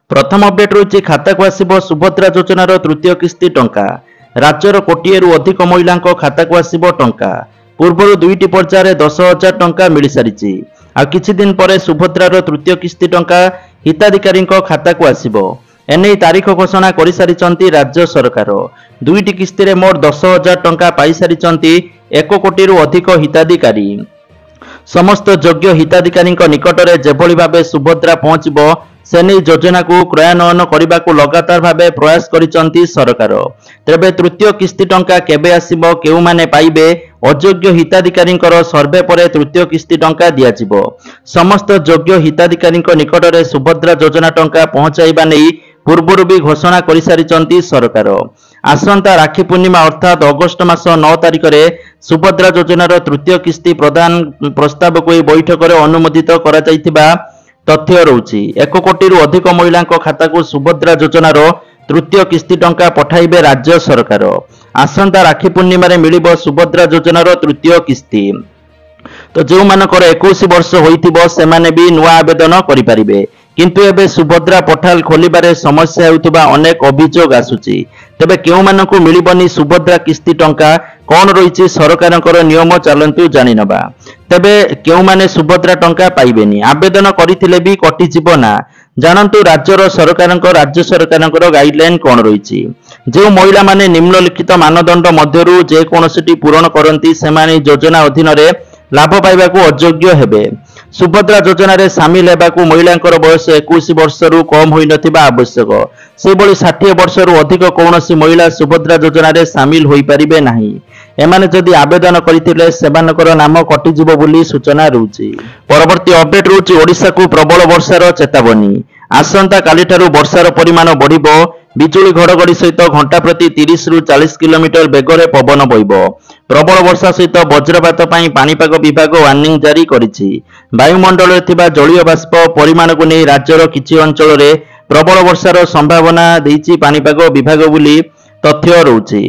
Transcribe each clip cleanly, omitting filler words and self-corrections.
प्रथम अपडेट रही खाता को आसव सुभद्रा योजनार तृतीय किस्ती टंका। राज्यर कोटिएरु अधिक महिला खाता को आसव टंका। पूर्व दुईटी पर्यायर 10,000 टंका मिल सारी। आ किछि दिन पर सुभद्रार तृतीय किस्ती टंका हिताधिकारी खाता को आसव। एने तारीख घोषणा कर सारी राज्य सरकार। दुईटी किस्ती मोट 10,000 टंका पाई सारी 1 कोटी अधिक हिताधिकारी। समस्त योग्य हिताधिकारी निकटरे जेभली भावे सुभद्रा पहुंचबो सेने योजना को क्रियान्वयन करने को लगातार भावे प्रयास करिसंती सरकार। तेबे तृतीय किस्ती टंका केबे आसीबो, केउ माने पाइबे, अयोग्य हिताधिकारी सर्वे पर तृतीय किस्ती टंका दियाजिबो। समस्त योग्य हिताधिकारी निकटरे सुभद्रा योजना टंका पहुंचाइबा नै पूर्वरु भी घोषणा कर सारी सरकार। आसंता राखी पूर्णिमा अर्थात अगस्ट मास 9 तारिख में सुभद्रा योजनार तृतीय किस्ती प्रदान प्रस्ताव को बैठक में अनुमोदित करा जायतिबा तथ्य रहुछि। 1 कोटी अधिक महिला खाता को सुभद्रा योजनार तृतीय किस्ती टंका पठाइबे राज्य सरकार। आसंता राखी पूर्णिमा रे मिलिबो सुभद्रा योजनार तृतीय किस्ती। तो जो मानकर 21 वर्ष होइतिबो सेमाने भी नुआ आवेदन करि परिबे। किंतु एबे सुभद्रा पोर्टाल खोलिबारे समस्या हेउतबा अनेक अभियोग आसुछि। तबे केउ मानकु मिलिबनी सुभद्रा किस्ती टंका कोन रहिछि सरकारनकर नियम चलंतु जानि नबा। तबे केउ माने सुभद्रा टंका पाइबेनी, आवेदन करिथिले भी कटि जिवो ना। जानंतु राज्य सरकारनकर गाइडलाइन कोन रहिछि। जे महिला माने निम्नलिखित मानदंड मध्यरु जे कोनोसिटी पूरण करंती सेमाने योजना अधीन रे लाभ पाइबाकू अयोग्य हेबे। सुभद्रा योजना रे सामिल हेबाकू महिलांकर बयस 21 वर्ष रु कम होई नथिबा आवश्यक। से बळी 60 वर्ष रु अधिक कोनोसी महिला सुभद्रा योजना रे सामिल होई परिबे नाही। एमाने जदि आवेदन करिथिले सेमानकर नाम कटिजिबो बोली सूचना रहउछि। परवर्ती अपडेट रहउछि ओडिसा को प्रबल वर्षार चेतावनी। आसंता कालीठारु वर्षार परिमाण बढ़िबो। बिजुली घड़घड़ी सहित घंटा प्रति 30 रु 40 किलोमीटर बेगरे पवन बहिबो। प्रबल वर्षा सहित वज्रपात पई पानीपाग विभाग वार्निंग जारी करिछि। वायुमंडल रे थिबा जलीय बाष्प परिमाण को नै राज्यर किछि अंचल रे प्रबल वर्षार संभावना दैछि पानीपाग विभाग बोली तथ्य रहउछि।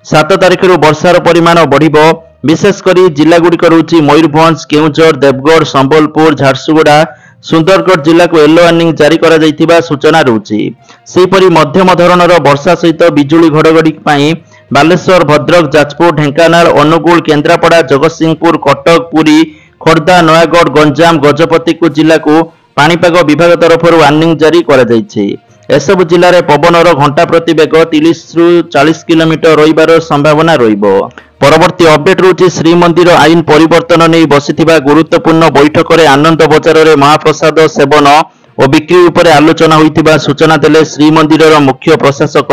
7 तारिख रु वर्षार परिमाण बढ़िबो। विशेष करी जिला गुड़िक रहउछि मयूरभंज, केउझर, देवगढ़, संबलपुर, झारसुगुड़ा, सुंदरगढ़ जिला को येलो वार्निंग जारी करा जायतिबा सूचना रहउछि। सेहिपरि मध्यम धरणर वर्षा सहित बिजुली घड़घड़ी पई बालेश्वर, भद्रक, जाजपुर, ढेंकानाल, अनुगुल, केन्द्रापड़ा, जगतसिंहपुर, कटक, पुरी, खोर्धा, नयागढ़, गंजाम, गजपति को जिला को पानीपाग विभाग तरफ वार्निंग जारी करा जायछि। एसबु जिले में पवनर घंटा प्रति बेग 30 रु 40 किलोमीटर रहिबार संभावना रहिबो। परवर्ती अपडेट रहउछि श्रीमंदिर आईन परिवर्तन नहीं बसिथिबा गुरुत्वपूर्ण बैठक में आनंद बजार में महाप्रसाद सेवन और बिक्री उपरे आलोचना होइतिबा सूचना देले श्रीमंदिर मुख्य प्रशासक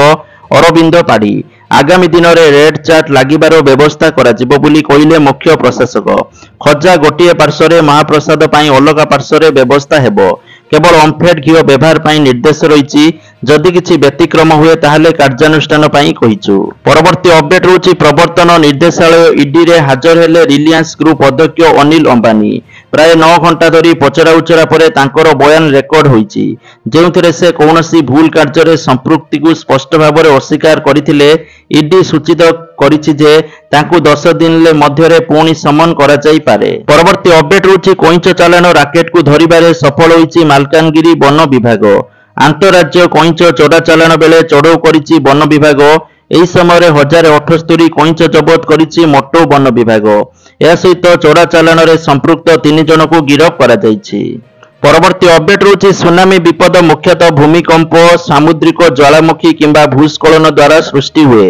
अरविंद पाढ़ी। आगामी दिन में रेड चार्ट लागिबार व्यवस्था करा जिवो बोली कहिले मुख्य प्रशासक। खजा गोटे पार्श्व महाप्रसाद पई अलग पार्श्व व्यवस्था हेबो। केवल ओमफेड घी व्यवहार पई निर्देश रही। जदि किछि व्यतिक्रम हुए ताहले कार्यानुष्ठान पई कहिछु। परवर्ती अपडेट रहउछि प्रवर्तन निर्देशालय ईडी रे हाजर हेले रिलायंस ग्रुप अध्यक्ष अनिल अंबानी। प्राय 9 घंटा धरी पचरा उचरा पर तांकर बयान रेकर्ड होईछि, जेउथिरे से कौनसी भूल कार्य रे संपृक्ति को स्पष्ट भाव में अस्वीकार करथिले। ईडी सूचित करिछि जे तांकु 10 दिन ले मध्य रे पुणी समन करा जाई पारे। परवर्ती अपडेट रहउछि कोइंच चालान राकेट को धरिबारे सफल होईछि मालकानगिरी वन विभाग। आंतरराज्य कोइंच चोरा चालान बेले चढ़ऊ करिछि वन विभाग। एही समय 1078 कोइंच जबत करिछि मोटो वन विभाग। या सहित चोरा चालान रे संपृक्त 3 जन को गिरफ्त करा जायछि। परवर्ती अपडेट रहउछि सुनामी विपद मुख्यतः भूमिकंप, सामुद्रिक ज्वालामुखी किंबा भूस्खलन द्वारा सृष्टि हुए।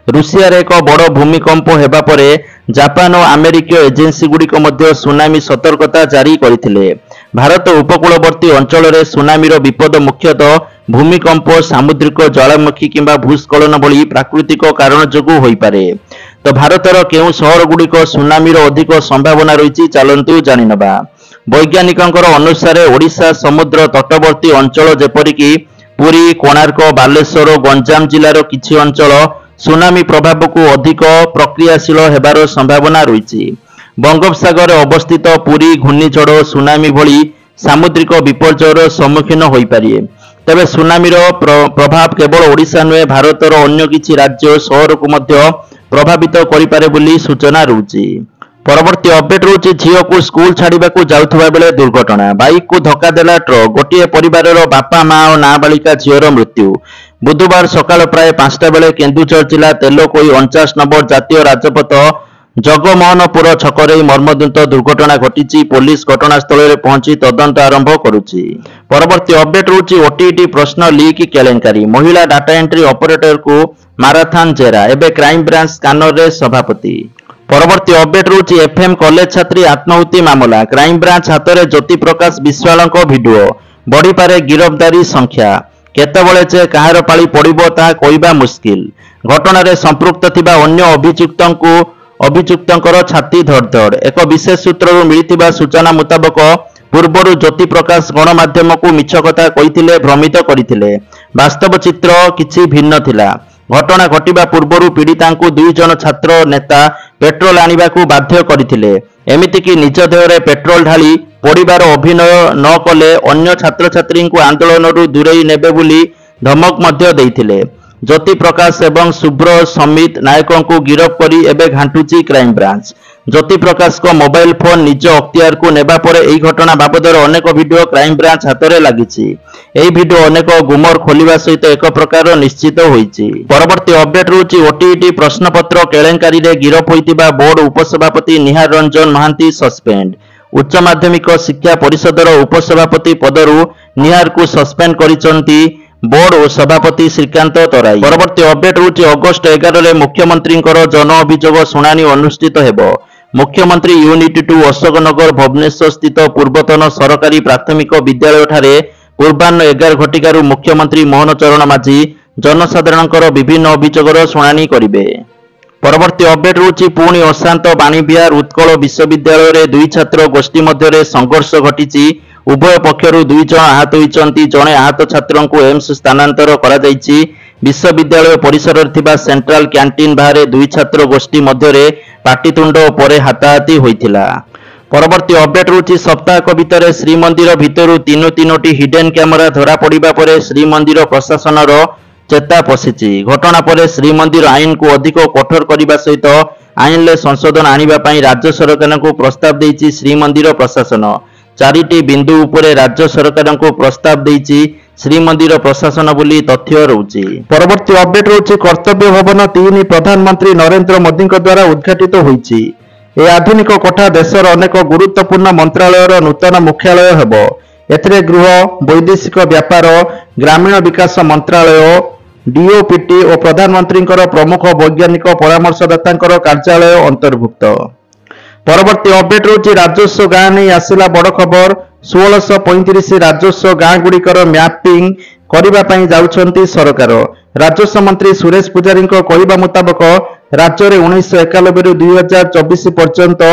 रूसिया रे एक बड़ भूमिकंप हेबा परे जापान और अमेरिकीय एजेंसी गुड़िक मध्य सुनामी सतर्कता जारी करथिले। भारत उपकूलवर्ती अंचल रे सुनामी रो विपद मुख्यतः भूमिकंप, सामुद्रिक ज्वालामुखी किंबा भूस्खलन भली प्राकृतिक कारण जोगु होई पारे। तो भारतर केउ शहर गुड़िक सुनामी रो अधिक संभावना रही चलतु जानि नबा। वैज्ञानिकंकर अनुसार ओडिशा समुद्र तटवर्ती अंचल जेपरिकी पुरी, कोणार्क, बालेश्वर, गंजाम जिलार किछि अंचल सुनामी प्रभाव को अधिक प्रक्रियाशील हेबार संभावना रही। बंगोपसागर अवस्थित पुरी घूर्णिझड़ सुनामी भली सामुद्रिक विपर्ययर सम्मुखीन होई पारे। तेबे सुनामीर प्रभाव केवल ओडिशा नुहे भारतर अन्य किछि राज्य शहर को मध्य प्रभावित करि पारे बोली सूचना रहउछि। परवर्ती अपडेट रोचे झील को स्कूल छाड़ाकू जाउथबा बेले दुर्घटना बाइक को धक्का देला ट्रक गोटे परिवार बापा मां और नाबालिका झीर मृत्यु बुधवार सकाल प्राय 5टा बेले केन्दुझर जिला तेलकोई 49 नंबर जातीय राजपथ जगमोहनपुर छकरे मर्मदुंत दुर्घटना घटी पुलिस घटनास्थल में पहुंची तदंत आरंभ करुच्ची। परवर्ती अपडेट रोचे ओटीटी प्रश्न लीक केलेंकारी महिला डाटा एंट्री ऑपरेटर को माराथन जेरा एबे क्राइम ब्रांच स्कानर रे सभापति। परवर्ती अपडेट रोचे एफएम कॉलेज छात्री आत्माहुति मामला क्राइम ब्रांच हाथ में ज्योति प्रकाश विश्वाल भिडियो बढ़ी पारे गिरफ्तारी संख्या केतबेले जे कहार पाली पड़िबो ता कहवा मुस्किल घटना संपृक्त थिबा अन्य अभियुक्तंकर छाती धड़धड़ एक विशेष सूत्रରୁ मिलिथिबा सूचना मुताबक पूर्वर ज्योति प्रकाश गणमाध्यम को मिछ कथा कहिथिले भ्रमित करिथिले वास्तव चित्र किछि भिन्न थिला। घटना घटिबा पूर्वरु पीड़ितांकु 2 जन छात्र नेता पेट्रोल आनिबाकू बाध्य करिथिले एमितिकी निज देहरे पेट्रोल ढाली पोड़िबार अभिनय न कले अन्य छात्र छात्री को आंदोलन दूरेई नेबे बोली धमक मध्य देइथिले। ज्योति प्रकाश एवं शुभ्र समित नायकों को गिरफ्त करी एबे घांटुची क्राइम ब्रांच। ज्योति प्रकाश को मोबाइल फोन निज अख्तियार को नेबा परे एही घटना बाबदर अनेक वीडियो क्राइम ब्रांच हाथ में लागिछि। एही वीडियो अनेक गुमर खोलिबा सहित एक प्रकार निश्चित होईछि। परवर्ती अपडेट रोची ओटीटी प्रश्नपत्र केलेंकारी रे गिरफ होइतिबा बोर्ड उपसभापति निहार रंजन महांती सस्पेंड। उच्च माध्यमिक शिक्षा परिषदर उपसभापति पदरु निहार को सस्पेंड करिसंती बोर्ड और सभापति श्रीकांत तराई। परवर्ती अपडेट रोची अगस्ट 11 रे मुख्यमंत्री जन अभियोग शुणाणी अनुष्ठित हेबो। मुख्यमंत्री यूनिट 2 अशोकनगर भुवनेश्वर स्थित पूर्वतन सरकारी प्राथमिक विद्यालय ठारे पूर्वाह्न 11 घटिकारु मुख्यमंत्री मोहन चरण माझी जनसाधारणकर विभिन्न अभियोगर शुणाणी करिवे। परवर्ती अपडेट रोची पुणी अशांत बाणीविहार उत्कल विश्वविद्यालय रे 2 छात्र गोष्ठी मध्य संघर्ष घटी उभय पक्षर 2 जन आहत होती जड़े आहत छात्र को एम्स स्थानांतर करा जायछि। विश्वविद्यालय परिसर थिबा सेंट्रल कैंटीन बाहर 2 छात्र गोष्ठी मध्य पाटितुंड पर हाथाहाती होइथिला। परवर्ती अपडेट रोची सप्ताहक भितर श्रीमंदिर भितर 3 हिडन कैमेरा धरा पड़िबा परे श्रीमंदिर प्रशासनर चेता पशिछि। घटना पर श्रीमंदिर आईन को अधिक कठोर करने सहित आईन में संशोधन आने राज्य सरकार को प्रस्ताव देइछि। श्रीमंदिर प्रशासन 4टी बिंदु उपरे राज्य सरकार को प्रस्ताव देइछि श्रीमंदिर प्रशासन बोली तथ्य रहुछि। परवर्ती अपडेट रोछि कर्तव्य भवन 3 प्रधानमंत्री नरेंद्र मोदी द्वारा उद्घाटित होइछि। ए आधुनिक कोठा देशर अनेक गुरुत्वपूर्ण मंत्रालयर नूतन मुख्यालय हेबो। एथिरे गृह वैदेशिक व्यापार ग्रामीण विकास मंत्रालय डीओपीटी और प्रधानमंत्री प्रमुख वैज्ञानिक परामर्शदाता कार्यालय अंतर्भुक्त। परवर्ती अपडेट रोची राजस्व गाँ नहीं आसिला बड़ खबर 1635 राजस्व गाँ गुड़िकर मैपिंग करने जाउछंती सरकार। राजस्व मंत्री सुरेश पुजारी कहवा मुताबक राज्य में 1991 रु 2024 पर्यंत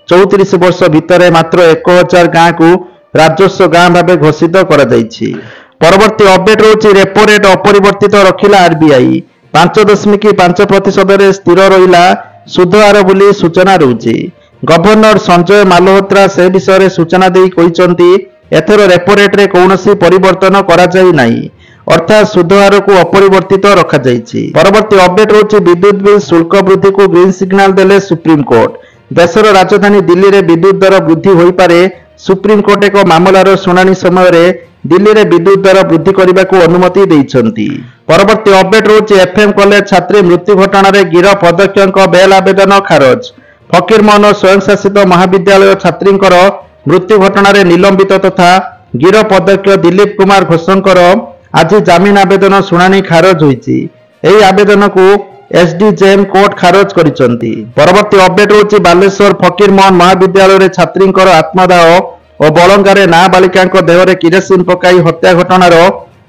34 वर्ष भितर मात्र 1000 गाँ को राजस्व गाँ भाव घोषित करा जायछि। परवर्ती अपडेट रोची रेपो रेट अपरिवर्तित रखिला आरबीआई 5.5% स्थिर रहिला सुध हार बोली सूचना रहुछि। गवर्नर संजय मालहोत्रा से विषय में सूचना दी कहिसंती एथर रेपो रेट रे कौनसी परिवर्तन करा जाई नाही अर्थात सुध हार को अपरिवर्तित रखा जायछि। परवर्ती अपडेट रोची विद्युत बिल शुल्क वृद्धि को ग्रीन सिग्नल देले सुप्रीम कोर्ट। देशर राजधानी दिल्ली रे विद्युत दर वृद्धि होई पारे सुप्रीम कोर्ट एक मामलार शुणाणी समय रे दिल्ली रे विद्युत दर वृद्धि करने को अनुमति देइछंती। परवर्ती अपडेट रोची एफएम कॉलेज छात्री मृत्यु घटना रे गिरफ अध्यक्षक बेल आवेदन खारज। फकीरमोहन स्वयं शासित महाविद्यालय छात्री मृत्यु घटना रे निलंबित तथा गिरफ अध्यक्ष दिलीप कुमार घोषंकर आज जामिन आवेदन शुणाणी खारज होईछि। एही आवेदन को एसडीजेएम कोर्ट खारज करिसंती। परवर्ती अपडेट होछि बालेश्वर फकीरमोहन महाविद्यालय रे छात्री आत्मदाह और बलंगारे नाबालिका देहरे किरोसिन पकाई हत्या घटनार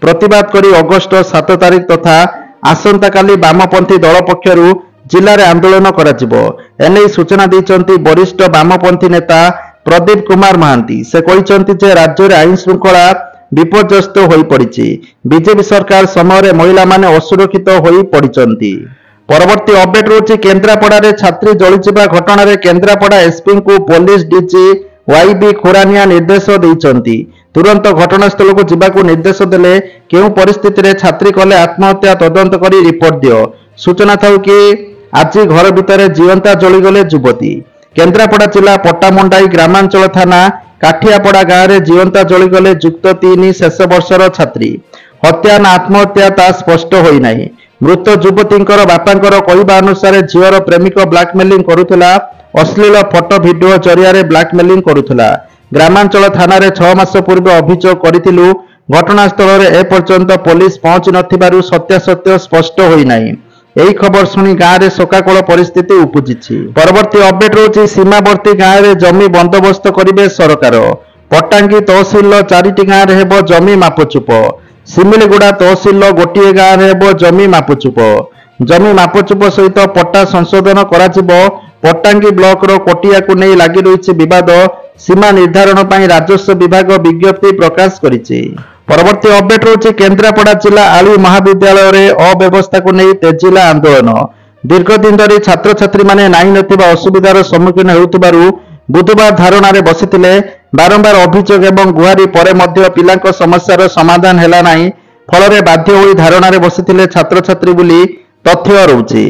प्रतिवाद करी अगस्ट 7 तारिख तथा आसंता काली वामपंथी दल पक्षरु जिले में आंदोलन कराजिबो। एने सूचना दैछंती वरिष्ठ वामपंथी नेता प्रदीप कुमार महांती। से कहिसंती जे राज्य में आईन श्रृंखला विपर्यस्त होई पड़िछि। बीजेपी सरकार समय महिला माने असुरक्षित होई पड़िछंती। परवर्ती अपडेट रोची केन्द्रापड़ा रे छात्री जलिजिबा घटना रे केन्द्रापड़ा एसपी को पुलिस डीजी वाईबी खोरानिया निर्देश देइछंती। तुरंत घटनास्थल को जिबाकू निर्देश देले केउ परिस्थिति रे छात्री कले आत्महत्या तदंत करी रिपोर्ट दियो। सूचना थाउ कि आज घर भितर जीवंता जलिगले युवती। केन्द्रापड़ा जिला पट्टामुंडाई ग्रामांचल थाना काठियापड़ा गाँव में जीवंता जलीगले युक्त 3 शेष वर्षर छात्री हत्या ना आत्महत्या ता स्पष्ट होना। मृत युवतींकर बापांकर कहवा अनुसार झीवर प्रेमिक ब्लैकमेलिंग करुला, अश्लील फोटो भिडियो जरिया ब्लैकमेलिंग करुला। ग्रामांचल थाना रे 6 मास पूर्व अभियोग करिथिलु। घटनास्थल रे एपर्यंत पुलिस पहुंची नथिबारु सत्यासत्य स्पष्ट होई नाही। एही खबर सुनी गाँव रे शोकाकुल परिस्थिति उपजिछि। परवर्ती अपडेट रोची सीमावर्ती गाँव रे जमी बंदोबस्त करिवे सरकार। पट्टांगी तहसील 4टी गाँव रे हेबो जमी मापचुप। सिमिलगुड़ा तहसील गोटिए गाँव रे हेबो जमी मापचुप। जमी मापचुप सहित पट्टा संशोधन कराजिबो। पट्टांगी ब्लॉक रो कोटिया को नहीं लागि रहिछि विवाद। सीमा निर्धारण पई राजस्व विभाग विज्ञप्ति प्रकाश करिछि। परवर्ती अपडेट रोची केन्द्रापड़ा जिला आलू महाविद्यालय रे अव्यवस्था को नहीं तेजिला आंदोलन। दीर्घ दिन धरी छात्र छात्री माने नाही नथिबा असुविधार सम्मुखीन हेउतबारु बुधवार धारणा रे बसिथिले। बारंबार अभियोग एवं गुहारी परे मध्य पिलांक समस्यार समाधान हेला नाही। फल रे बाध्य होई धारणा रे बसिथिले छात्र छात्री बुली तथ्य रहउछि।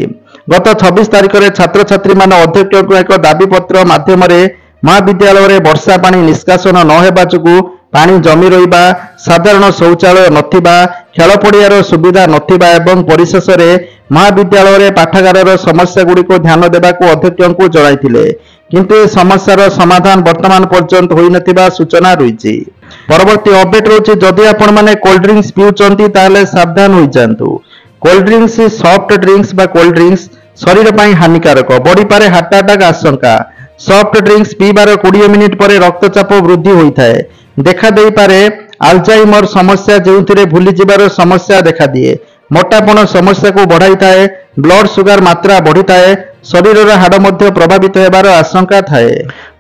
गत 26 तारिख रे छात्र छात्री माने अध्यक्ष को एक दाबी पत्र माध्यम रे महाविद्यालय रे वर्षा पानी निष्कासन न हेबा जुगु पानी जमी रहिबा, साधारण शौचालय नथिबा, खेल पड़ियार सुविधा नथिबा एवं परिशेष रे महाविद्यालय रे पाठागार समस्या गुड़ी को ध्यान देबा को अध्यक्ष को जणाइथिले। किंतु ए समस्यार समाधान वर्तमान पर्यंत होई नथिबा सूचना रहिछि। परवर्ती अपडेट रोची जदि आपण माने कोल्ड ड्रिंक्स पिउचंती ताले सावधान होई जांतु। कोल्ड ड्रिंक्स सॉफ्ट ड्रिंक्स बा कोल्ड ड्रिंक्स शरीर पई हानिकारक, बॉडी पारे हार्ट अटैक आशंका। सॉफ्ट ड्रिंक्स पीबार 20 मिनिट पर रक्तचाप वृद्धि होता है। देखा दे पारे अल्जाइमर समस्या जो भूली जीवार समस्या देखा दिए। मोटापण समस्या को बढ़ाई थाए। ब्लड सुगर मात्रा बढ़ी थाए। शरीर हाड़ मध्य प्रभावित होबार आशंका थाए।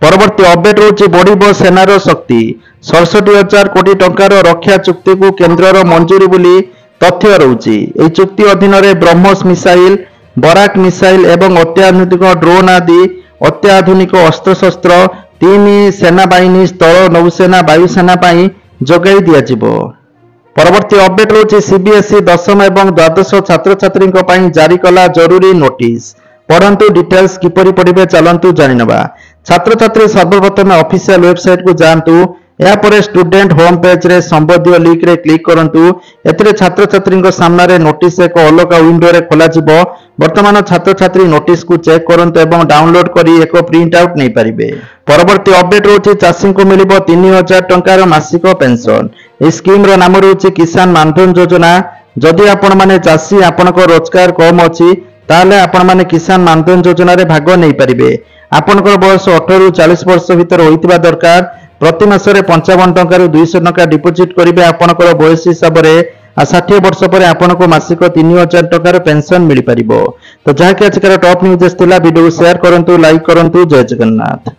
परवर्ती अपडेट होची बढ़िबो सेनार शक्ति। 67,000 कोटी टंकार रक्षा चुक्ति को केन्द्रर मंजूरी बोली तथ्य रहुची। एही चुक्ति अधीन रे ब्रह्मोस मिसाइल, बराक मिसाइल एवं अत्याधुनिक ड्रोन आदि अत्याधुनिक अस्त्रशस्त्र 3 सेनाबाहिनी स्थल नौसेना वायुसेना पाई जोगाई दियाजिबो। परवर्ती अपडेट रोची सीबीएसई 10th एवं द्वादश छात्र छात्री जारी कला जरूरी नोटिस। पढ़ंतु डिटेल्स किपरि पढ़िबे चलंतु जानिनबा। छात्र छात्री सर्वप्रथम ऑफिशियल वेबसाइट को जानतु। यापर स्टूडेंट होम पेज रे संबंधित लिंक रे क्लिक करंतु। एतरे छात्र छात्री सामना रे नोटिस एक अलग विंडो रे खोला जिवो। वर्तमान छात्र छात्री नोटिस को चेक करंतु एवं डाउनलोड करी एक प्रिंट आउट नै परिबे। परवर्ती अपडेट रोची चाषी को मिलिबो 3,000 टंकार मासिक पेंशन। ए स्कीम रो नाम रोची किसान मानधन योजना। जदि आपण माने चाषी आपनको रोजगार कम अछि ताले आपण माने किसान मानधन योजना रे भाग नै परिबे। आपनकर बयस 18 रु 40 वर्ष भीतर होइतिबा दरकार। प्रति मासरे 55 टंका रु 200 टंका डिपोजिट करिवे। आपनकर बयस हिसाब रे 60 वर्ष पर आपनको मासिक 3,000 टंकार पेंशन मिल परिबो। तो जहा कि आजकर टॉप न्यूज थिला। वीडियो को शेयर करंतु, लाइक करंतु। जय जगन्नाथ।